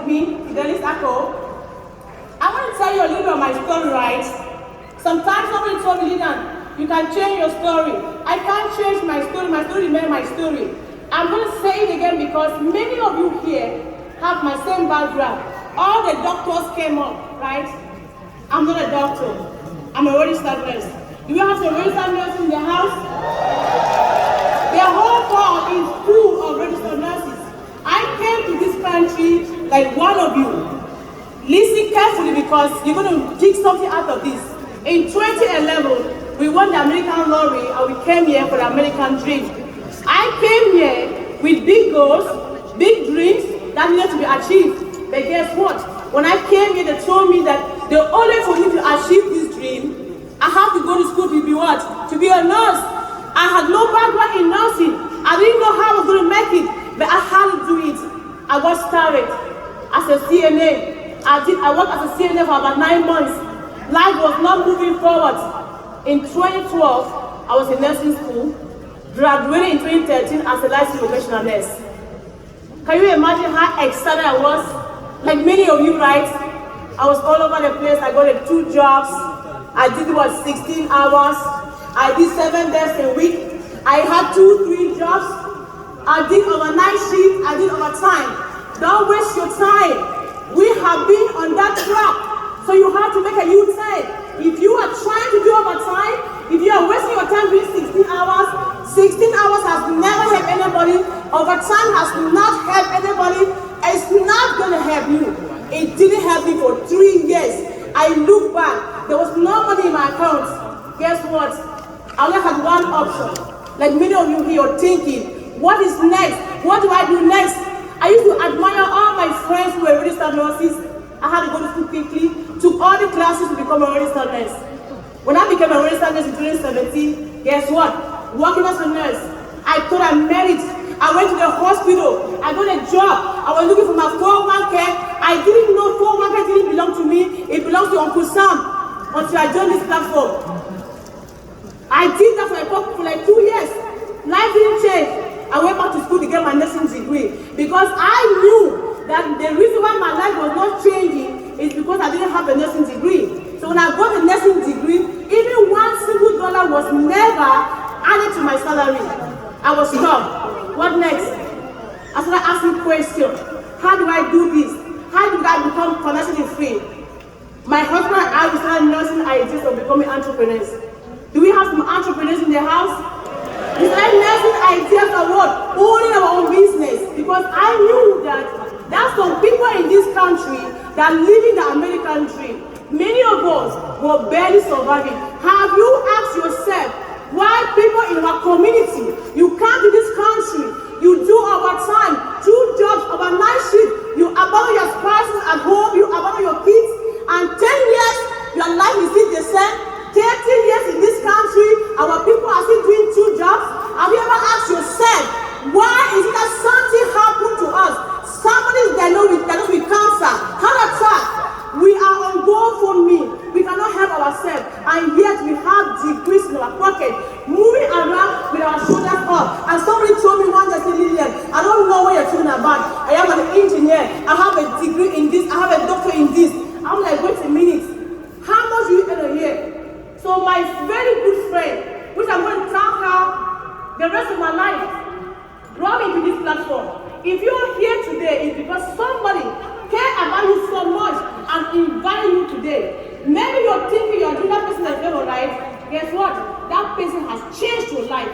me, Fidelis Ako. I want to tell you a little bit of my story, right? Sometimes somebody told me, Lylian, you can change your story. I can't change my story remains my story. I'm going to say it again because many of you here have my same background. All the doctors came up, right? I'm not a doctor. I'm a registered nurse. Do you have some registered nurses in the house? Their whole hall is full of registered nurses. I came to this country like one of you. Listen carefully because you're going to dig something out of this. In 2011, we won the American lottery and we came here for the American dream. I came here with big goals, big dreams that needed to be achieved. But guess what? When I came here, they told me that the only for me to achieve this dream, I have to go to school to be what? To be a nurse. I had no background in nursing. I didn't know how I was going to make it, but I had to do it. I got started as a CNA. I worked as a CNA for about 9 months. Life was not moving forward. In 2012, I was in nursing school, graduated in 2013 as a licensed vocational nurse. Can you imagine how excited I was? Like many of you, right? I was all over the place. I got 2 jobs. I did what, 16 hours. I did 7 days a week. I had 2, 3 jobs. I did overnight shift. I did overtime. Don't waste your time. We have been on that track. So you have to make a U-turn. If you are trying to do overtime, if you are wasting your time doing 16 hours has never helped anybody. Overtime has not helped anybody. It's not going to help you. It didn't help me for 3 years. I look back, there was no money in my account. Guess what? I only had one option. Like many of you here are thinking, what is next? What do I do next? I used to admire all my friends who were registered nurses. I had to go to school quickly, took all the classes to become a registered nurse. When I became a registered nurse in 2017, guess what? Working as a nurse, I thought I made it. I went to the hospital, I got a job, I was looking for my 401k. I didn't know 401k didn't belong to me, it belongs to Uncle Sam until I joined this platform. I did that for like 2 years. Life didn't change. I went back to school to get my nursing degree because I knew that the reason why my life was not changing is because I didn't have a nursing degree. So when I got a nursing degree, even $1 single was never added to my salary. I was stuck. What next? I started asking questions. How do I do this? How do I become financially free? My husband and I started nursing ideas of becoming entrepreneurs. Do we have some entrepreneurs in the house? We started nursing ideas of what? Owning our own business. Because I knew that there's some people in this country that live in the American dream. Many of us were barely surviving. Have you asked yourself why people in our community, you come to this country, you do overtime, 2 jobs, overnight shift, you abandon your spouses at home, you abandon your kids, and 10 years, your life is still the same. 30 years in this country, our people are still doing 2 jobs. Have you ever asked yourself, why is it that something happened to us? Somebody is diagnosed with cancer, heart attack. We are on GoFundMe. We cannot help ourselves, and yet we have degrees in our pocket, moving around with our shoulders up. And somebody told me one day, Lylian, I don't know what you're talking about. I am an engineer. I have a degree in this. I have a doctor in this. I'm like, wait a minute. How much do you earn a year? So my very good friend, which I'm going to thank her the rest of my life, brought me to this platform. If you're here today, it's because somebody cared about you so much and invited you today. Maybe you're thinking you're doing that person that's never right. Guess what? That person has changed your life.